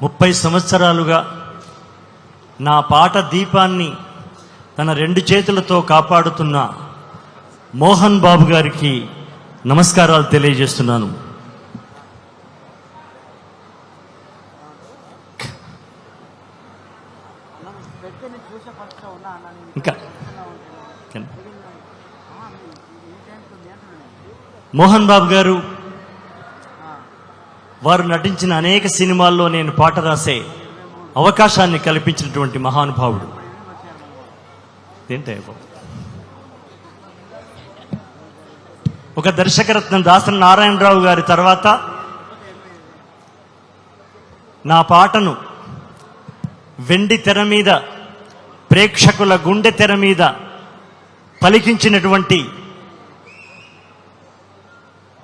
30 సంవత్సరాలుగా నా పాట దీపాన్ని తన 2 చేతులతో కాపాడుతున్న మోహన్ బాబు గారికి నమస్కారాలు తెలియజేస్తున్నాను. ఇంకా మోహన్ బాబు గారు వారు నటించిన అనేక సినిమాల్లో నేను పాట రాసే అవకాశాన్ని కల్పించినటువంటి మహానుభావుడు. ఒక దర్శకరత్నం దాసరి నారాయణరావు గారి తర్వాత నా పాటను వెండి తెర మీద, ప్రేక్షకుల గుండె తెర మీద పలికించినటువంటి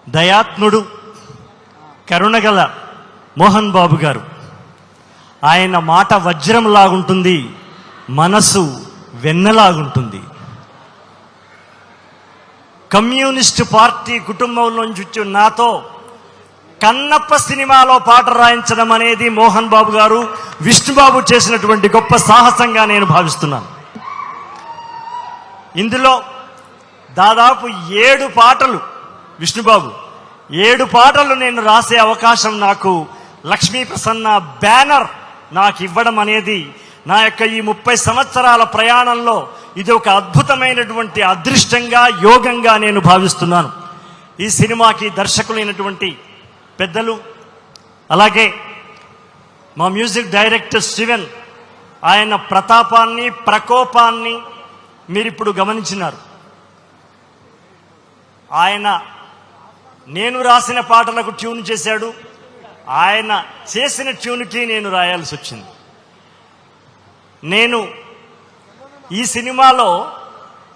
దయాత్ముడు, కరుణగల మోహన్ బాబు గారు. ఆయన మాట వజ్రంలాగుంటుంది, మనసు వెన్నలాగుంటుంది. కమ్యూనిస్టు పార్టీ కుటుంబంలోంచి వచ్చి నాతో కన్నప్ప సినిమాలో పాట రాయించడం అనేది మోహన్ బాబు గారు, విష్ణుబాబు చేసినటువంటి గొప్ప సాహసంగా నేను భావిస్తున్నాను. ఇందులో దాదాపు 7 పాటలు విష్ణుబాబు 7 పాటలు నేను రాసే అవకాశం నాకు లక్ష్మీ ప్రసన్న బ్యానర్ నాకు ఇవ్వడం అనేది నా యొక్క ఈ 30 సంవత్సరాల ప్రయాణంలో ఇది ఒక అద్భుతమైనటువంటి అదృష్టంగా, యోగంగా నేను భావిస్తున్నాను. ఈ సినిమాకి దర్శకులైనటువంటి పెద్దలు, అలాగే మా మ్యూజిక్ డైరెక్టర్ స్టీవెన్, ఆయన ప్రతాపాన్ని, ప్రకోపాన్ని మీరిప్పుడు గమనించినారు. ఆయన నేను రాసిన పాటలకు ట్యూన్ చేశాడు, ఆయన చేసిన ట్యూన్కి నేను రాయాల్సి వచ్చింది. నేను ఈ సినిమాలో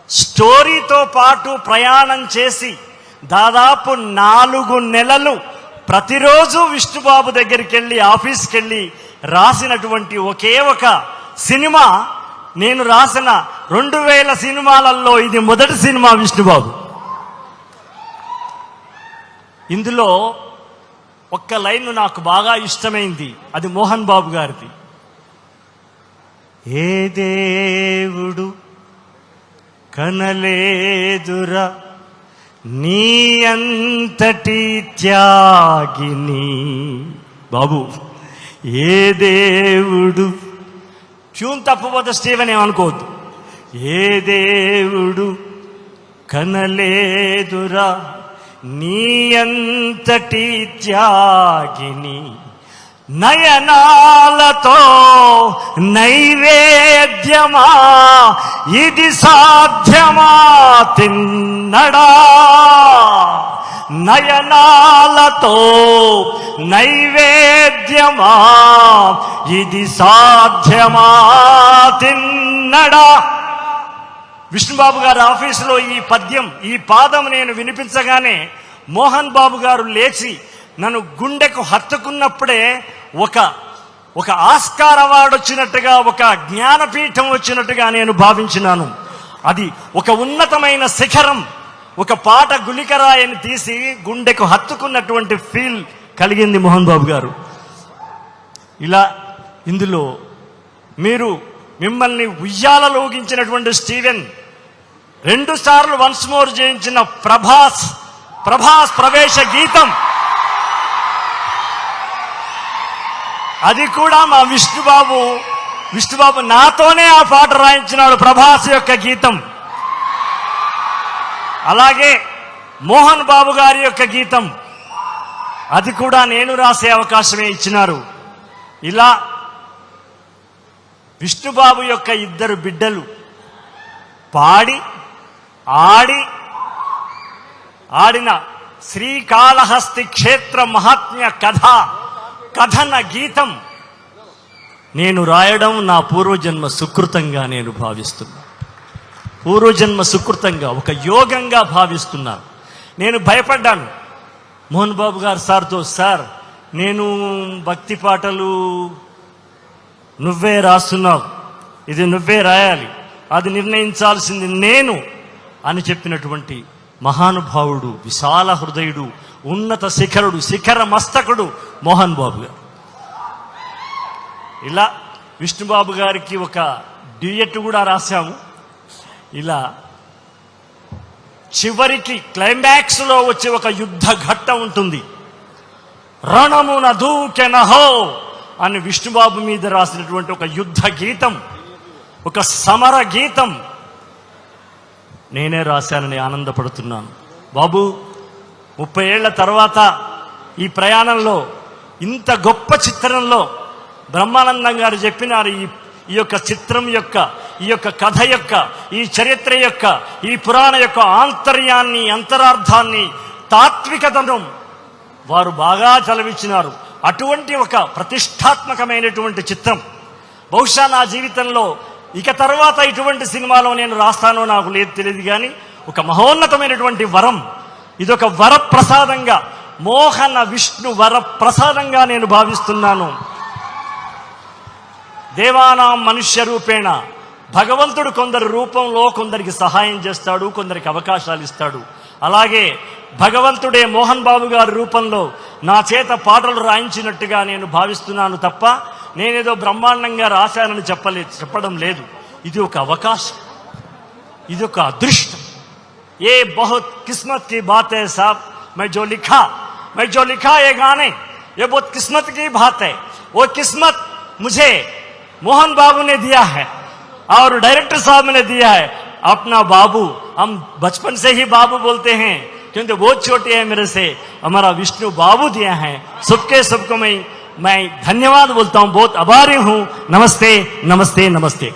స్టోరీతో పాటు ప్రయాణం చేసి దాదాపు 4 నెలలు ప్రతిరోజు విష్ణుబాబు దగ్గరికి వెళ్ళి, ఆఫీస్కి వెళ్ళి రాసినటువంటి ఒకే ఒక సినిమా, నేను రాసిన 2000 సినిమాలలో ఇది మొదటి సినిమా విష్ణుబాబు. ఇందులో ఒక్క లైన్ నాకు బాగా ఇష్టమైంది, అది మోహన్ బాబు గారిది. ఏ దేవుడు కనలేదురా నీ అంతటి త్యాగిని. బాబు, ఏ దేవుడు, ట్యూన్ తప్పపోతే స్టీవెన్ ఏమనుకోవద్దు, ఏ దేవుడు కనలేదురా నీ అంతటి త్యాగిని, నయనాలతో నైవేద్యమా ఇది సాధ్యమా తిన్నడా, నయనాలతో నైవేద్యమా ఇది సాధ్యమా తిన్నడా. విష్ణుబాబు గారి ఆఫీసులో ఈ పద్యం, ఈ పాదం నేను వినిపించగానే మోహన్ బాబు గారు లేచి నన్ను గుండెకు హత్తుకున్నప్పుడే ఒక ఆస్కార్ అవార్డు వచ్చినట్టుగా, ఒక జ్ఞానపీఠం వచ్చినట్టుగా నేను భావించినాను. అది ఒక ఉన్నతమైన శిఖరం, ఒక పాట గులికరాయని తీసి గుండెకు హత్తుకున్నటువంటి ఫీల్ కలిగింది మోహన్ బాబు గారు. ఇలా ఇందులో మిమ్మల్ని ఉయ్యాలలో ఊగించినటువంటి స్టీవెన్, 2 సార్లు వన్స్ మోర్ చేయించిన ప్రభాస్ ప్రవేశ గీతం, అది కూడా మా విష్ణుబాబు నాతోనే ఆ పాట రాయించినాడు, ప్రభాస్ యొక్క గీతం. అలాగే మోహన్ బాబు గారి యొక్క గీతం, అది కూడా నేను రాసే అవకాశమే ఇచ్చినారు. ఇలా విష్ణుబాబు యొక్క 2 బిడ్డలు పాడి ఆడిన శ్రీకాళహస్తి క్షేత్ర మహాత్మ్య కథన గీతం నేను రాయడం నా పూర్వజన్మ సుకృతంగా నేను భావిస్తున్నా. పూర్వజన్మ సుకృతంగా, ఒక యోగంగా భావిస్తున్నాను. నేను భయపడ్డాను మోహన్ బాబు గారు సార్తో, సార్ నేను భక్తి పాటలు నువ్వే రాస్తున్నావు, ఇది నువ్వే రాయాలి, అది నిర్ణయించాల్సింది నేను అని చెప్పినటువంటి మహానుభావుడు, విశాల హృదయుడు, ఉన్నత శిఖరుడు, శిఖర మస్తకుడు మోహన్ బాబు గారు. ఇలా విష్ణుబాబు గారికి ఒక డ్యూయట్ కూడా రాశాము. ఇలా చివరికి క్లైమాక్స్లో వచ్చే ఒక యుద్ధ ఘట్టం ఉంటుంది. రణమున దూకెనహో అని విష్ణుబాబు మీద రాసినటువంటి ఒక యుద్ధ గీతం, ఒక సమర గీతం నేనే రాశానని ఆనందపడుతున్నాను. బాబు, 30 ఏళ్ల తర్వాత ఈ ప్రయాణంలో ఇంత గొప్ప చిత్రంలో బ్రహ్మానందం గారు చెప్పినారు, ఈ యొక్క చిత్రం యొక్క, ఈ యొక్క కథ యొక్క, ఈ చరిత్ర యొక్క, ఈ పురాణ యొక్క ఆంతర్యాన్ని, అంతరార్థాన్ని, తాత్వికతను వారు బాగా చలవిచ్చినారు. అటువంటి ఒక ప్రతిష్టాత్మకమైనటువంటి చిత్రం బహుశా నా జీవితంలో ఇక తర్వాత ఇటువంటి సినిమాలో నేను రాస్తానో నాకు లేదు తెలియదు, కానీ ఒక మహోన్నతమైనటువంటి వరం, ఇదొక వరప్రసాదంగా, మోహన విష్ణు వరప్రసాదంగా నేను భావిస్తున్నాను. దేవానాం మనుష్య రూపేణ, భగవంతుడు కొందరి రూపంలో కొందరికి సహాయం చేస్తాడు, కొందరికి అవకాశాలు ఇస్తాడు. అలాగే భగవంతుడే మోహన్ బాబు గారి రూపంలో నా చేత పాటలు రాయించినట్టుగా నేను భావిస్తున్నాను తప్ప నేనేదో బ్రహ్మాండంగా రాశానని చెప్పడం లేదు. ఇది ఒక అవకాశం, ఇది ఒక అదృష్టం. ఏ బహుత్ కిస్మత్ కి బాత్ హై సాబ్, मैं जो लिखा ये गाने, ये बहुत किस्मत की बात है. वो किस्मत मुझे मोहन बाबू ने दिया है और डायरेक्टर साहब ने दिया है. अपना बाबू, हम बचपन से ही बाबू बोलते हैं क्योंकि बहुत छोटे हैं मेरे से. हमारा विष्णु बाबू दिया है. सबको मैं धन्यवाद बोलता हूं. बहुत आभारी हूं. नमस्ते नमस्ते नमस्ते.